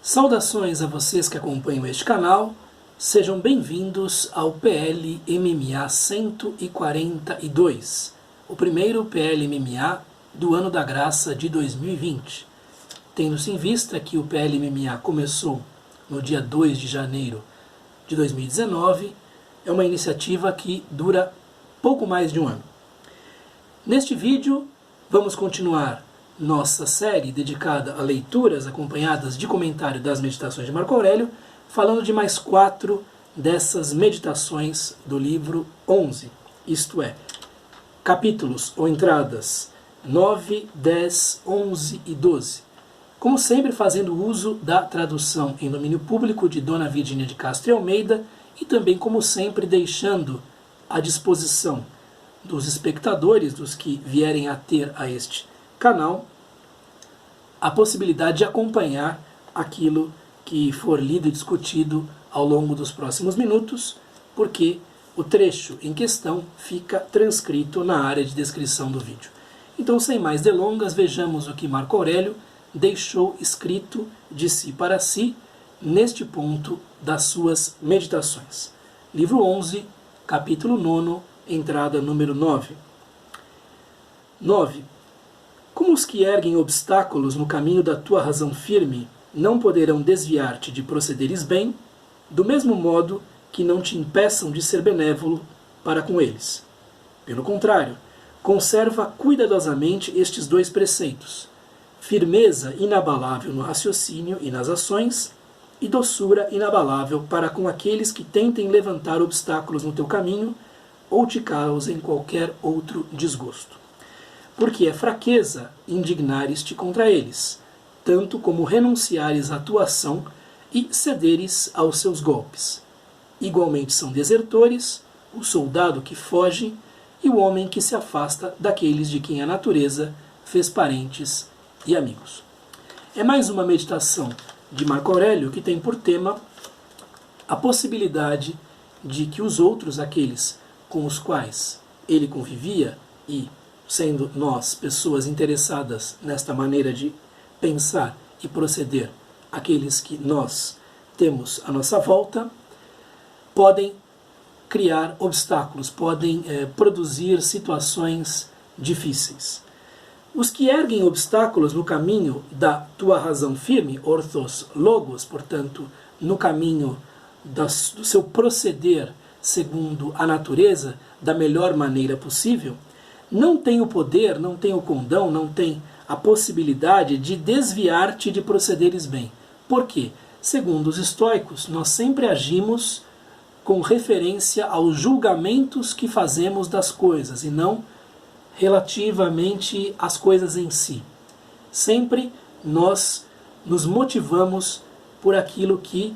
Saudações a vocês que acompanham este canal, sejam bem-vindos ao PL MMA 142, o primeiro PL MMA do ano da graça de 2020. Tendo-se em vista que o PL MMA começou no dia 2 de janeiro de 2019, é uma iniciativa que dura pouco mais de um ano. Neste vídeo, vamos continuar nossa série dedicada a leituras acompanhadas de comentário das meditações de Marco Aurélio, falando de mais 4 dessas meditações do livro 11, isto é, capítulos ou entradas 9, 10, 11 e 12. Como sempre, fazendo uso da tradução em domínio público de Dona Virgínia de Castro e Almeida e também, como sempre, deixando à disposição dos espectadores, dos que vierem a ter a este canal, a possibilidade de acompanhar aquilo que for lido e discutido ao longo dos próximos minutos, porque o trecho em questão fica transcrito na área de descrição do vídeo. Então, sem mais delongas, vejamos o que Marco Aurélio deixou escrito de si para si neste ponto das suas meditações. Livro 11, capítulo 9, entrada número 9. 9. Como os que erguem obstáculos no caminho da tua razão firme não poderão desviar-te de procederes bem, do mesmo modo que não te impeçam de ser benévolo para com eles. Pelo contrário, conserva cuidadosamente estes 2 preceitos: firmeza inabalável no raciocínio e nas ações, e doçura inabalável para com aqueles que tentem levantar obstáculos no teu caminho ou te causem qualquer outro desgosto. Porque é fraqueza indignares-te contra eles, tanto como renunciares à tua ação e cederes aos seus golpes. Igualmente são desertores o soldado que foge e o homem que se afasta daqueles de quem a natureza fez parentes e amigos. É mais uma meditação de Marco Aurélio que tem por tema a possibilidade de que os outros, aqueles com os quais ele convivia, e sendo nós pessoas interessadas nesta maneira de pensar e proceder, aqueles que nós temos à nossa volta, podem criar obstáculos, podem produzir situações difíceis. Os que erguem obstáculos no caminho da tua razão firme, orthos logos, portanto, no caminho do seu proceder segundo a natureza, da melhor maneira possível, não tem o poder, não tem o condão, não tem a possibilidade de desviar-te de procederes bem. Por quê? Segundo os estoicos, nós sempre agimos com referência aos julgamentos que fazemos das coisas e não relativamente às coisas em si. Sempre nós nos motivamos por aquilo que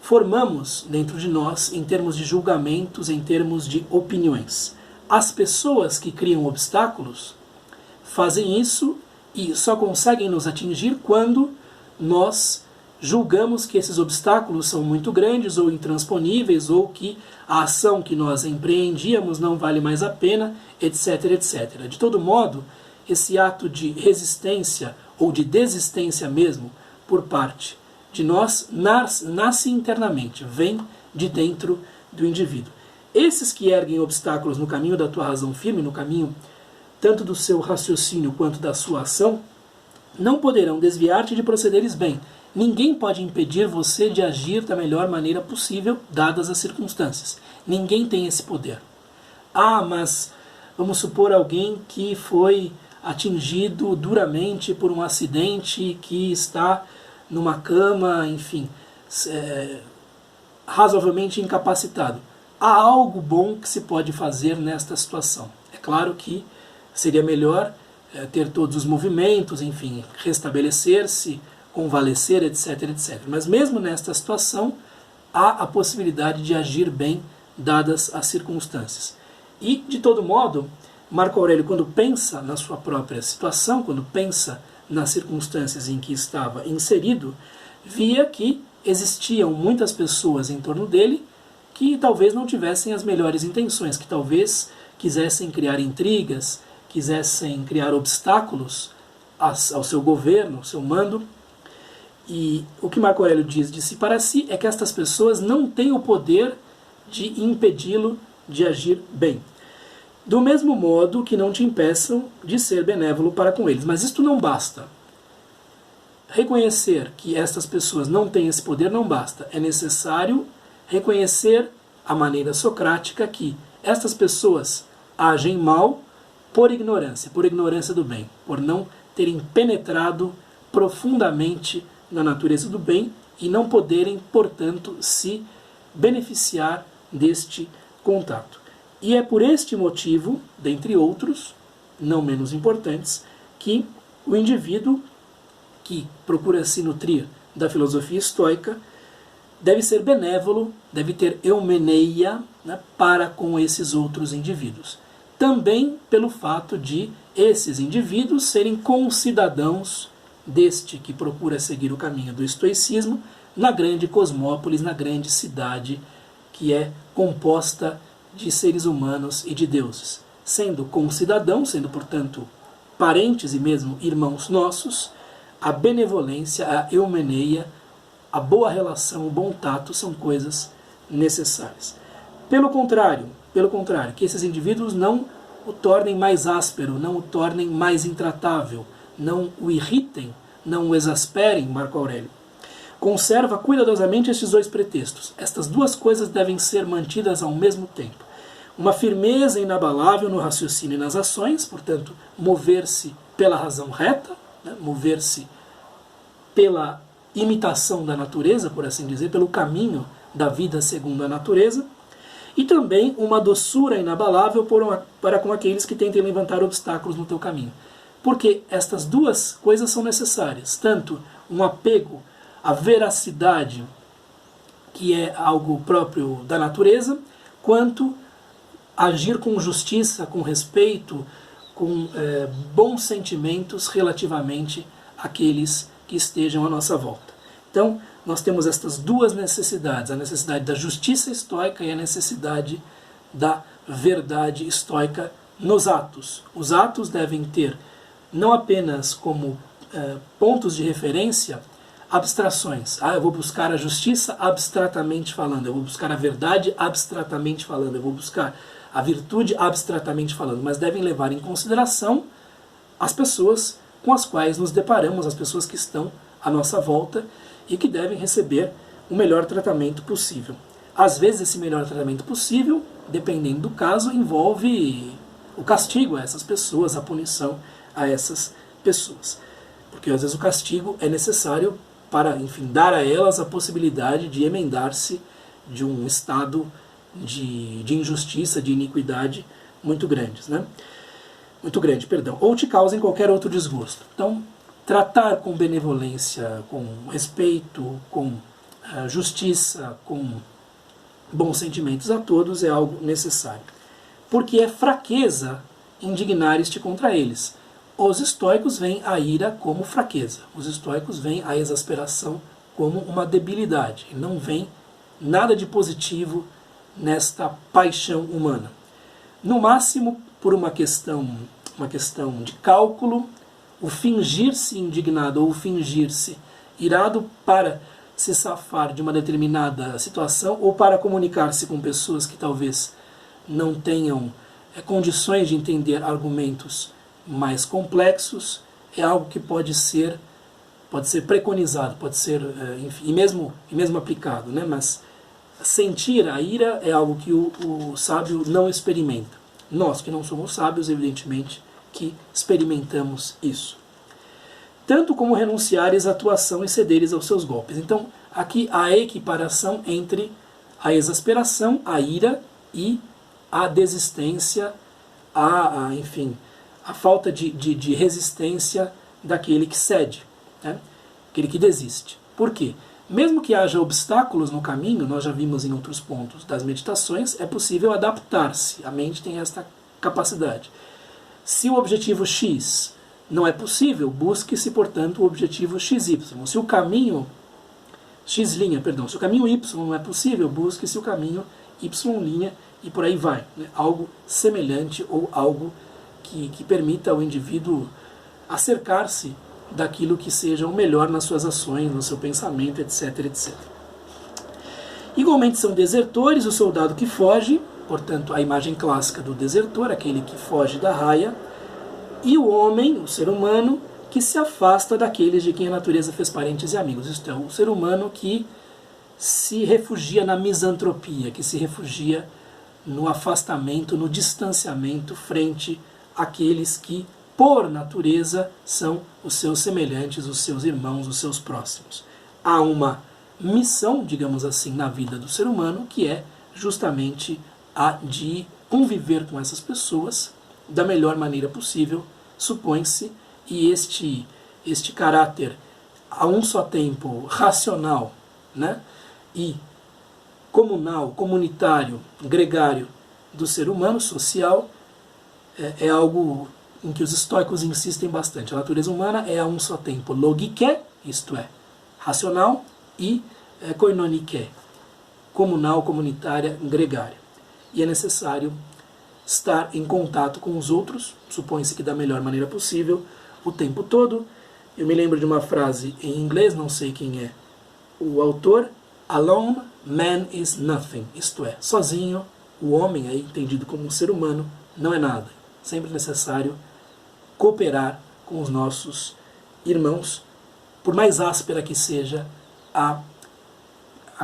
formamos dentro de nós em termos de julgamentos, em termos de opiniões. As pessoas que criam obstáculos fazem isso e só conseguem nos atingir quando nós julgamos que esses obstáculos são muito grandes ou intransponíveis, ou que a ação que nós empreendíamos não vale mais a pena, etc, etc. De todo modo, esse ato de resistência ou de desistência mesmo por parte de nós nasce internamente, vem de dentro do indivíduo. Esses que erguem obstáculos no caminho da tua razão firme, no caminho tanto do seu raciocínio quanto da sua ação, não poderão desviar-te de procederes bem. Ninguém pode impedir você de agir da melhor maneira possível, dadas as circunstâncias. Ninguém tem esse poder. Ah, mas vamos supor alguém que foi atingido duramente por um acidente, que está numa cama, enfim, razoavelmente incapacitado. Há algo bom que se pode fazer nesta situação. É claro que seria melhor ter todos os movimentos, enfim, restabelecer-se, convalescer, etc, etc. Mas mesmo nesta situação, há a possibilidade de agir bem, dadas as circunstâncias. E, de todo modo, Marco Aurélio, quando pensa na sua própria situação, quando pensa nas circunstâncias em que estava inserido, via que existiam muitas pessoas em torno dele que talvez não tivessem as melhores intenções, que talvez quisessem criar intrigas, quisessem criar obstáculos ao seu governo, ao seu mando, E o que Marco Aurélio diz de si para si é que estas pessoas não têm o poder de impedi-lo de agir bem. Do mesmo modo que não te impeçam de ser benévolo para com eles. Mas isto não basta. Reconhecer que estas pessoas não têm esse poder não basta. É necessário reconhecer a maneira socrática que estas pessoas agem mal por ignorância do bem, por não terem penetrado profundamente na natureza do bem e não poderem, portanto, se beneficiar deste contato. E é por este motivo, dentre outros, não menos importantes, que o indivíduo que procura se nutrir da filosofia estoica deve ser benévolo, deve ter eumeneia, né, para com esses outros indivíduos. Também pelo fato de esses indivíduos serem concidadãos deste que procura seguir o caminho do estoicismo na grande cosmópolis, na grande cidade que é composta de seres humanos e de deuses. Sendo concidadãos, sendo, portanto, parentes e mesmo irmãos nossos, a benevolência, a eumeneia, a boa relação, o bom tato são coisas necessárias. Pelo contrário, que esses indivíduos não o tornem mais áspero, não o tornem mais intratável, não o irritem, não o exasperem, Marco Aurélio. Conserva cuidadosamente estes dois pretextos. Estas duas coisas devem ser mantidas ao mesmo tempo. Uma firmeza inabalável no raciocínio e nas ações, portanto, mover-se pela razão reta, né, mover-se pela imitação da natureza, por assim dizer, pelo caminho da vida segundo a natureza, e também uma doçura inabalável para com aqueles que tentem levantar obstáculos no teu caminho. Porque estas duas coisas são necessárias, tanto um apego à veracidade, que é algo próprio da natureza, quanto agir com justiça, com respeito, com bons sentimentos relativamente àqueles que estejam à nossa volta. Então, nós temos estas duas necessidades, a necessidade da justiça estoica e a necessidade da verdade estoica nos atos. Os atos devem ter não apenas como pontos de referência abstrações. Eu vou buscar a justiça abstratamente falando, eu vou buscar a verdade abstratamente falando, eu vou buscar a virtude abstratamente falando, mas devem levar em consideração as pessoas com as quais nos deparamos, as pessoas que estão à nossa volta e que devem receber o melhor tratamento possível. Às vezes esse melhor tratamento possível, dependendo do caso, envolve o castigo a essas pessoas, a punição a essas pessoas. Porque às vezes o castigo é necessário para, enfim, dar a elas a possibilidade de emendar-se de um estado de injustiça, de iniquidade muito grande, né? Ou te causem qualquer outro desgosto. Então, tratar com benevolência, com respeito, com justiça, com bons sentimentos a todos é algo necessário. Porque é fraqueza indignares-te contra eles. Os estoicos veem a ira como fraqueza. Os estoicos veem a exasperação como uma debilidade. E não veem nada de positivo nesta paixão humana. No máximo, por uma questão de cálculo, o fingir-se indignado ou o fingir-se irado para se safar de uma determinada situação ou para comunicar-se com pessoas que talvez não tenham condições de entender argumentos mais complexos, é algo que pode ser preconizado, pode ser, enfim, e mesmo aplicado, né? Mas sentir a ira é algo que o sábio não experimenta. Nós que não somos sábios, evidentemente, que experimentamos isso. Tanto como renunciares à atuação e cederes aos seus golpes. Então, aqui há a equiparação entre a exasperação, a ira e a desistência, enfim, a falta de resistência daquele que cede, né? Aquele que desiste. Por quê? Mesmo que haja obstáculos no caminho, nós já vimos em outros pontos das meditações, é possível adaptar-se. A mente tem esta capacidade. Se o objetivo X não é possível, busque-se, portanto, o objetivo XY. Se o caminho se o caminho Y não é possível, busque-se o caminho Y' e por aí vai, né? Algo semelhante ou algo que permita ao indivíduo acercar-se daquilo que seja o melhor nas suas ações, no seu pensamento, etc, etc. Igualmente são desertores o soldado que foge, portanto a imagem clássica do desertor, aquele que foge da raia, e o homem, o ser humano, que se afasta daqueles de quem a natureza fez parentes e amigos. Isto é, o ser humano que se refugia na misantropia, que se refugia no afastamento, no distanciamento frente àqueles que, por natureza, são os seus semelhantes, os seus irmãos, os seus próximos. Há uma missão, digamos assim, na vida do ser humano, que é justamente a de conviver com essas pessoas da melhor maneira possível, supõe-se, e este caráter a um só tempo racional, né, e comunal, comunitário, gregário do ser humano, social, é algo em que os estoicos insistem bastante. A natureza humana é a um só tempo logike, isto é, racional, e koinonike, comunal, comunitária, gregária. E é necessário estar em contato com os outros, supõe-se que da melhor maneira possível, o tempo todo. Eu me lembro de uma frase em inglês, não sei quem é o autor: alone man is nothing, isto é, sozinho o homem, aí entendido como um ser humano, não é nada. Sempre é necessário cooperar com os nossos irmãos, por mais áspera que seja a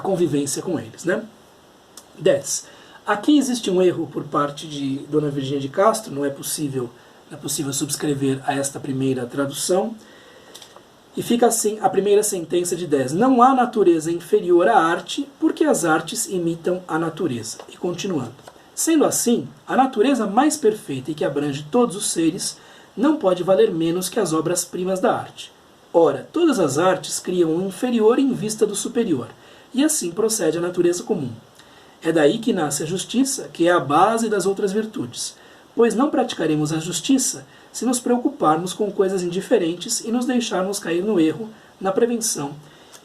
convivência com eles, né? 10. Aqui existe um erro por parte de Dona Virgínia de Castro, não é possível subscrever a esta primeira tradução. E fica assim a primeira sentença de 10. Não há natureza inferior à arte, porque as artes imitam a natureza. E continuando. Sendo assim, a natureza mais perfeita e que abrange todos os seres não pode valer menos que as obras-primas da arte. Ora, todas as artes criam o inferior em vista do superior, e assim procede a natureza comum. É daí que nasce a justiça, que é a base das outras virtudes, pois não praticaremos a justiça se nos preocuparmos com coisas indiferentes e nos deixarmos cair no erro, na prevenção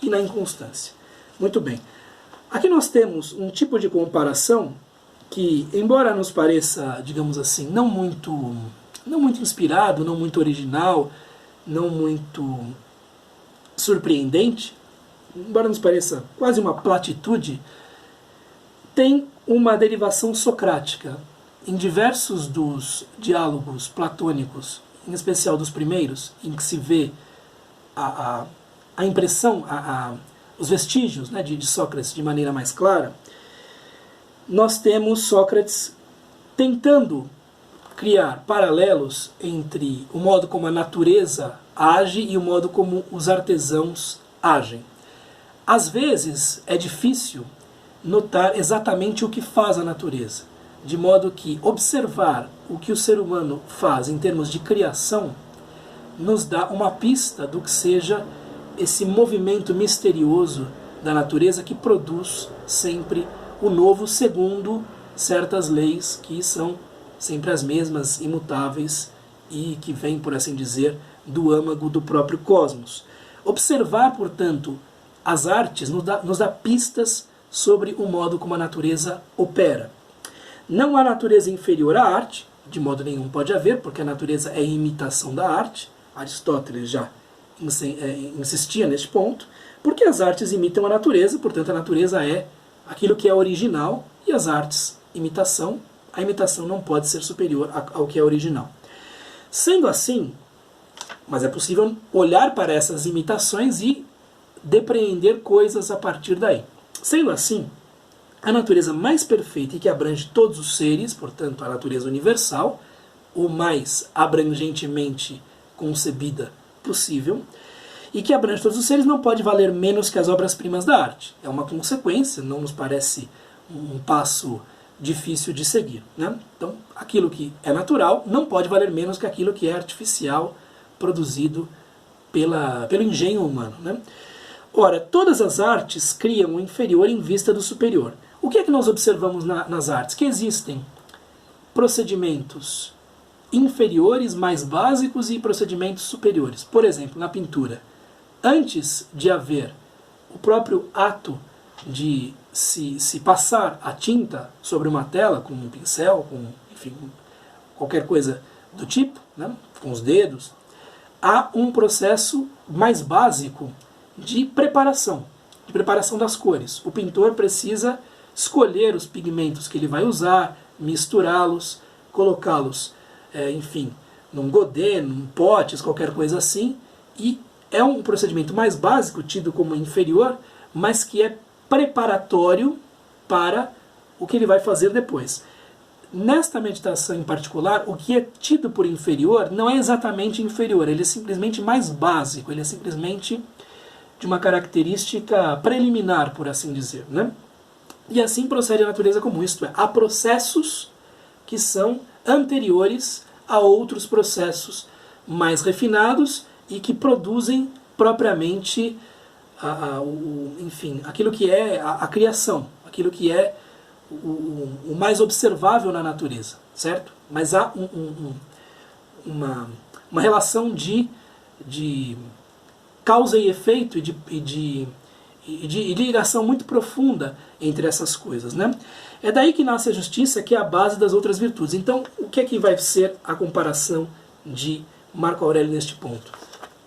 e na inconstância. Muito bem. Aqui nós temos um tipo de comparação que, embora nos pareça, digamos assim, não muito inspirado, não muito original, não muito surpreendente, embora nos pareça quase uma platitude, tem uma derivação socrática. Em diversos dos diálogos platônicos, em especial dos primeiros, em que se vê a impressão, os vestígios, né, de Sócrates de maneira mais clara, nós temos Sócrates tentando criar paralelos entre o modo como a natureza age e o modo como os artesãos agem. Às vezes é difícil notar exatamente o que faz a natureza, de modo que observar o que o ser humano faz em termos de criação nos dá uma pista do que seja esse movimento misterioso da natureza que produz sempre o novo segundo certas leis que são sempre as mesmas, imutáveis e que vêm, por assim dizer, do âmago do próprio cosmos. Observar, portanto, as artes nos dá pistas sobre o modo como a natureza opera. Não há natureza inferior à arte, de modo nenhum pode haver, porque a natureza é imitação da arte. Aristóteles já insistia neste ponto, porque as artes imitam a natureza, portanto a natureza é aquilo que é original, e as artes, imitação, a imitação não pode ser superior ao que é original. Sendo assim, mas é possível olhar para essas imitações e depreender coisas a partir daí. Sendo assim, a natureza mais perfeita e que abrange todos os seres, portanto a natureza universal, o mais abrangentemente concebida possível, e que abrange todos os seres, não pode valer menos que as obras-primas da arte. É uma consequência, não nos parece um passo difícil de seguir, né? Então, aquilo que é natural não pode valer menos que aquilo que é artificial, produzido pelo engenho humano, né? Ora, todas as artes criam o inferior em vista do superior. O que é que nós observamos nas artes? Que existem procedimentos inferiores, mais básicos, e procedimentos superiores. Por exemplo, na pintura. Antes de haver o próprio ato de se passar a tinta sobre uma tela, com um pincel, com, enfim, qualquer coisa do tipo, né, com os dedos, há um processo mais básico de preparação das cores. O pintor precisa escolher os pigmentos que ele vai usar, misturá-los, colocá-los, enfim, num godê, num potes, qualquer coisa assim, e é um procedimento mais básico, tido como inferior, mas que é preparatório para o que ele vai fazer depois. Nesta meditação em particular, o que é tido por inferior não é exatamente inferior, ele é simplesmente mais básico, ele é simplesmente de uma característica preliminar, por assim dizer, né? E assim procede a natureza comum, isto é, há processos que são anteriores a outros processos mais refinados e que produzem propriamente enfim, aquilo que é a criação, aquilo que é o mais observável na natureza, certo? Mas há uma relação de causa e efeito e de ligação muito profunda entre essas coisas, né? É daí que nasce a justiça, que é a base das outras virtudes. Então, o que é que vai ser a comparação de Marco Aurélio neste ponto?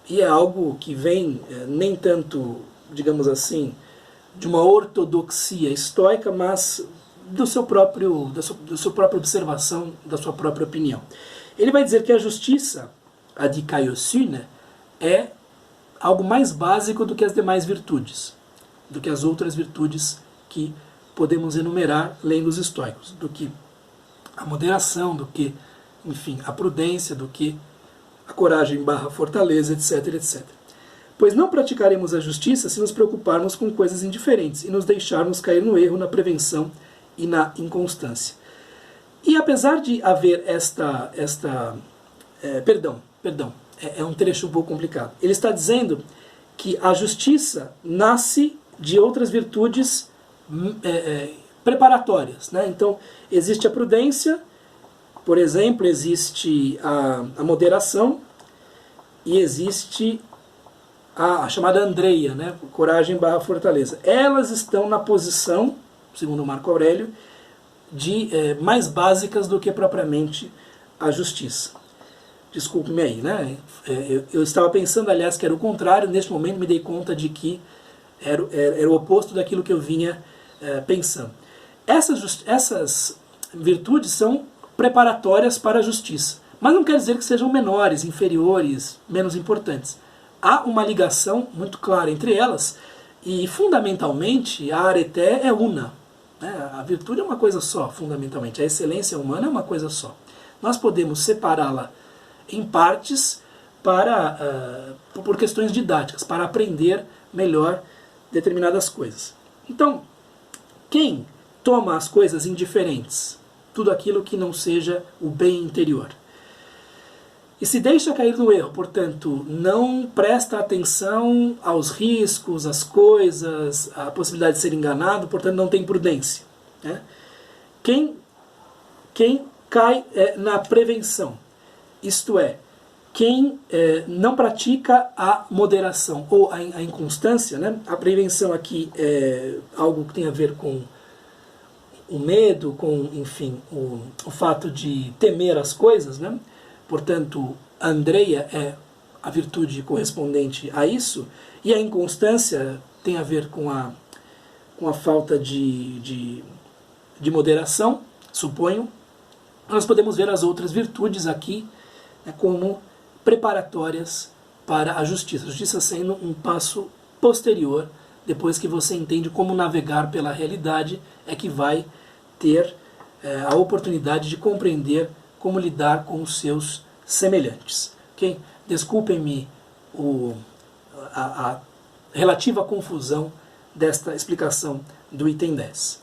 E é algo que vem nem tanto, digamos assim, de uma ortodoxia estoica, mas da sua própria observação, da sua própria opinião. Ele vai dizer que a justiça, a dikaiosune, é algo mais básico do que as demais virtudes, do que as outras virtudes que podemos enumerar lendo os estoicos, do que a moderação, do que, enfim, a prudência, do que a coragem / fortaleza, etc, etc. Pois não praticaremos a justiça se nos preocuparmos com coisas indiferentes e nos deixarmos cair no erro, na prevenção e na inconstância. E apesar de haver é um trecho um pouco complicado. Ele está dizendo que a justiça nasce de outras virtudes preparatórias, né? Então, existe a prudência, por exemplo, existe a moderação e existe a chamada Andreia, né? Coragem / fortaleza. Elas estão na posição, segundo Marco Aurélio, de mais básicas do que propriamente a justiça. Desculpe-me aí, né? Eu estava pensando, aliás, que era o contrário, neste momento me dei conta de que era o oposto daquilo que eu vinha pensando. Essas virtudes são preparatórias para a justiça, mas não quer dizer que sejam menores, inferiores, menos importantes. Há uma ligação muito clara entre elas e, fundamentalmente, a areté é una. Né? A virtude é uma coisa só, fundamentalmente. A excelência humana é uma coisa só. Nós podemos separá-la em partes por questões didáticas, para aprender melhor determinadas coisas. Então, quem toma as coisas indiferentes, tudo aquilo que não seja o bem interior, e se deixa cair no erro, portanto, não presta atenção aos riscos, às coisas, à possibilidade de ser enganado, portanto não tem prudência, né? Quem cai na prevenção, isto é, quem não pratica a moderação ou a inconstância, né? A prevenção aqui é algo que tem a ver com o medo, com, enfim, o fato de temer as coisas, né? Portanto, a Andreia é a virtude correspondente a isso, e a inconstância tem a ver com a falta de moderação, suponho. Nós podemos ver as outras virtudes aqui, né, como preparatórias para a justiça. A justiça sendo um passo posterior, depois que você entende como navegar pela realidade, é que vai ter a oportunidade de compreender como lidar com os seus semelhantes. Okay? Desculpem-me a relativa confusão desta explicação do item 10.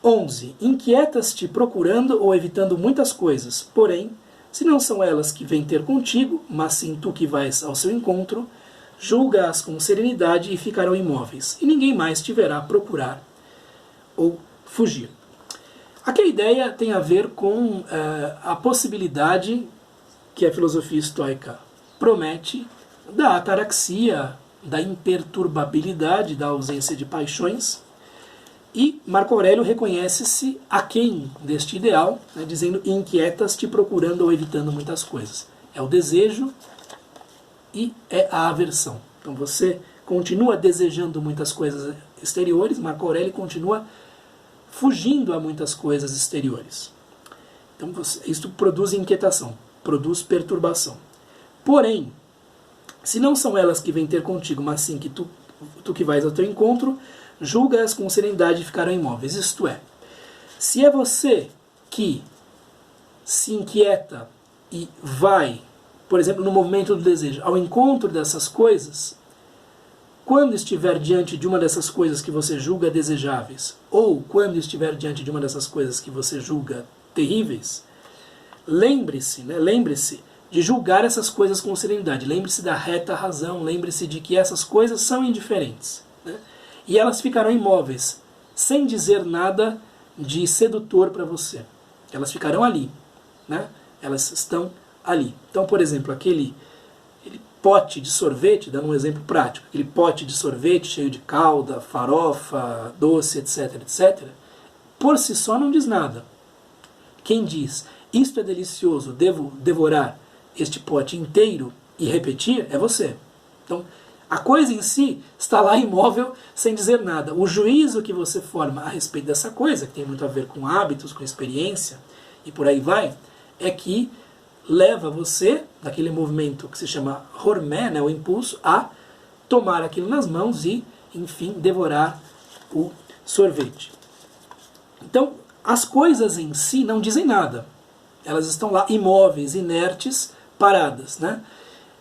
11. Inquietas-te procurando ou evitando muitas coisas, porém, se não são elas que vêm ter contigo, mas sim tu que vais ao seu encontro, julga-as com serenidade e ficarão imóveis, e ninguém mais te verá procurar ou fugir. Aqui a ideia tem a ver com a possibilidade que a filosofia estoica promete da ataraxia, da imperturbabilidade, da ausência de paixões, e Marco Aurélio reconhece-se aquém deste ideal, né, dizendo inquietas te procurando ou evitando muitas coisas. É o desejo e é a aversão. Então você continua desejando muitas coisas exteriores, Marco Aurélio continua fugindo a muitas coisas exteriores. Então isso produz inquietação, produz perturbação. Porém, se não são elas que vêm ter contigo, mas sim que tu que vais ao teu encontro, julga-as com serenidade e ficarão imóveis. Isto é, se é você que se inquieta e vai, por exemplo, no movimento do desejo, ao encontro dessas coisas, quando estiver diante de uma dessas coisas que você julga desejáveis, ou quando estiver diante de uma dessas coisas que você julga terríveis, lembre-se de julgar essas coisas com serenidade, lembre-se da reta razão, lembre-se de que essas coisas são indiferentes, né? E elas ficarão imóveis, sem dizer nada de sedutor para você. Elas ficarão ali, né? Elas estão ali. Então, por exemplo, aquele pote de sorvete, dando um exemplo prático, aquele pote de sorvete cheio de calda, farofa, doce, etc, etc, por si só não diz nada. Quem diz, isto é delicioso, devo devorar este pote inteiro e repetir, é você. Então, a coisa em si está lá imóvel, sem dizer nada. O juízo que você forma a respeito dessa coisa, que tem muito a ver com hábitos, com experiência, e por aí vai, é que leva você, daquele movimento que se chama hormé, né, o impulso, a tomar aquilo nas mãos e, enfim, devorar o sorvete. Então, as coisas em si não dizem nada. Elas estão lá imóveis, inertes, paradas, né?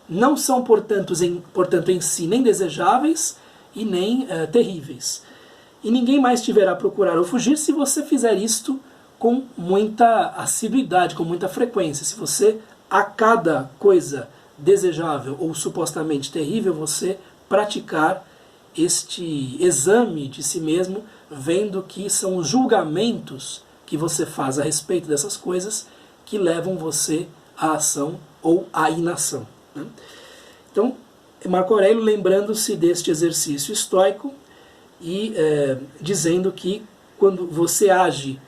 Não são, portanto, em si nem desejáveis e nem terríveis. E ninguém mais te verá procurar ou fugir se você fizer isto com muita assiduidade, com muita frequência. Se você, a cada coisa desejável ou supostamente terrível, você praticar este exame de si mesmo, vendo que são os julgamentos que você faz a respeito dessas coisas que levam você à ação ou à inação. Né? Então, Marco Aurélio lembrando-se deste exercício estoico e dizendo que quando você age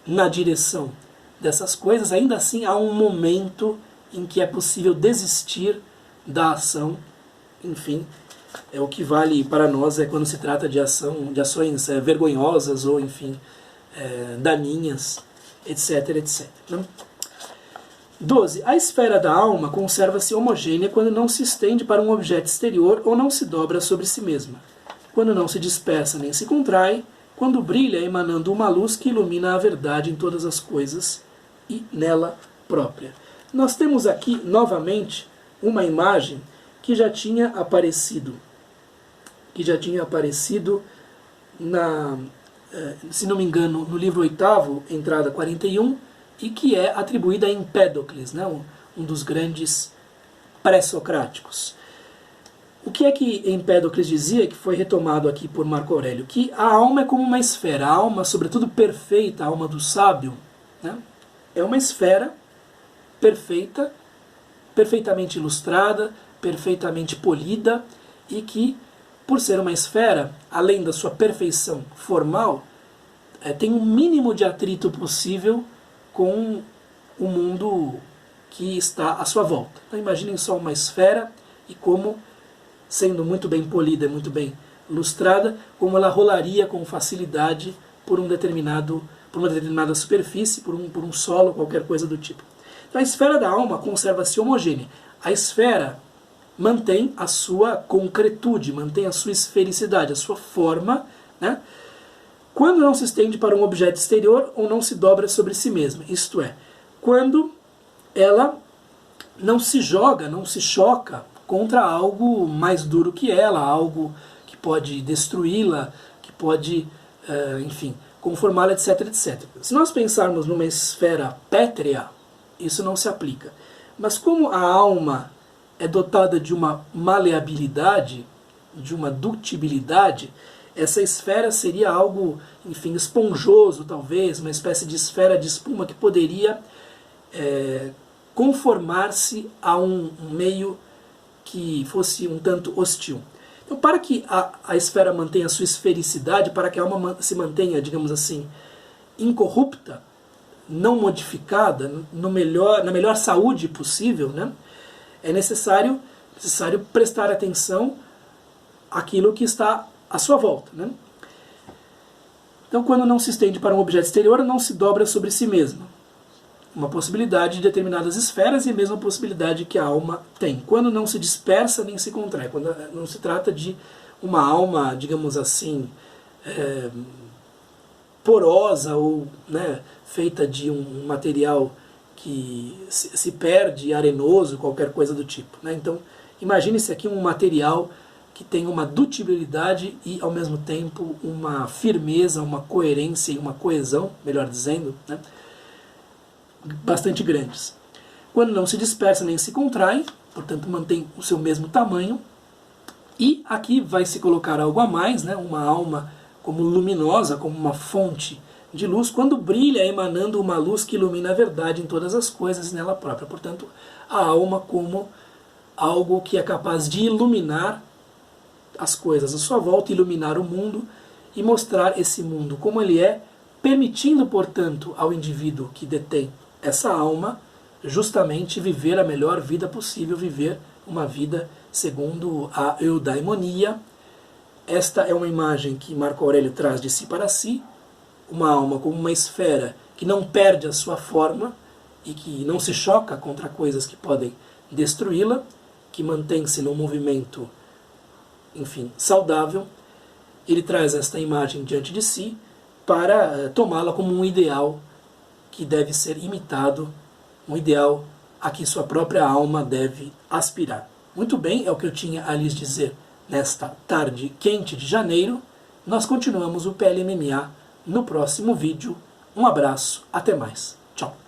na direção dessas coisas, ainda assim há um momento em que é possível desistir da ação. Enfim, o que vale para nós é quando se trata de ações vergonhosas ou, enfim, daninhas, etc, etc. Né? 12. A esfera da alma conserva-se homogênea quando não se estende para um objeto exterior ou não se dobra sobre si mesma, quando não se dispersa nem se contrai, quando brilha emanando uma luz que ilumina a verdade em todas as coisas e nela própria. Nós temos aqui, novamente, uma imagem que já tinha aparecido se não me engano, no livro 8º, entrada 41, e que é atribuída a Empédocles, né, um dos grandes pré-socráticos. O que é que Empédocles dizia, que foi retomado aqui por Marco Aurélio? Que a alma é como uma esfera, a alma, sobretudo perfeita, a alma do sábio, né, é uma esfera perfeita, perfeitamente ilustrada, perfeitamente polida, e que, por ser uma esfera, além da sua perfeição formal, tem um mínimo de atrito possível com o mundo que está à sua volta. Então imaginem só uma esfera e como, sendo muito bem polida, muito bem lustrada, como ela rolaria com facilidade por uma determinada superfície, por um solo, qualquer coisa do tipo. Então a esfera da alma conserva-se homogênea. A esfera mantém a sua concretude, mantém a sua esfericidade, a sua forma, né? Quando não se estende para um objeto exterior ou não se dobra sobre si mesma. Isto é, quando ela não se joga, não se choca contra algo mais duro que ela, algo que pode destruí-la, que pode, enfim, conformá-la, etc, etc. Se nós pensarmos numa esfera pétrea, isso não se aplica. Mas como a alma é dotada de uma maleabilidade, de uma ductibilidade, essa esfera seria algo, enfim, esponjoso talvez, uma espécie de esfera de espuma que poderia conformar-se a um meio que fosse um tanto hostil. Então, para que a esfera mantenha a sua esfericidade, para que a alma se mantenha, digamos assim, incorrupta, não modificada, na melhor saúde possível, né, é necessário necessário prestar atenção àquilo que está à sua volta, né? Então, quando não se estende para um objeto exterior, não se dobra sobre si mesma. Uma possibilidade de determinadas esferas e a mesma possibilidade que a alma tem. Quando não se dispersa nem se contrai. Quando não se trata de uma alma, digamos assim, porosa ou, né, feita de um material que se perde, arenoso, qualquer coisa do tipo, né? Então, imagine-se aqui um material que tem uma dutibilidade e, ao mesmo tempo, uma firmeza, uma coerência e uma coesão, melhor dizendo, né, bastante grandes. Quando não se dispersa nem se contrai, portanto mantém o seu mesmo tamanho, e aqui vai se colocar algo a mais, né, uma alma como luminosa, como uma fonte de luz, quando brilha emanando uma luz que ilumina a verdade em todas as coisas nela própria. Portanto, a alma como algo que é capaz de iluminar as coisas à sua volta, iluminar o mundo e mostrar esse mundo como ele é, permitindo, portanto, ao indivíduo que detém essa alma justamente viver a melhor vida possível, viver uma vida segundo a eudaimonia. Esta é uma imagem que Marco Aurélio traz de si para si, uma alma como uma esfera que não perde a sua forma e que não se choca contra coisas que podem destruí-la, que mantém-se num movimento, enfim, saudável. Ele traz esta imagem diante de si para tomá-la como um ideal que deve ser imitado, um ideal a que sua própria alma deve aspirar. Muito bem, é o que eu tinha a lhes dizer nesta tarde quente de janeiro. Nós continuamos o PLMMA no próximo vídeo. Um abraço, até mais. Tchau.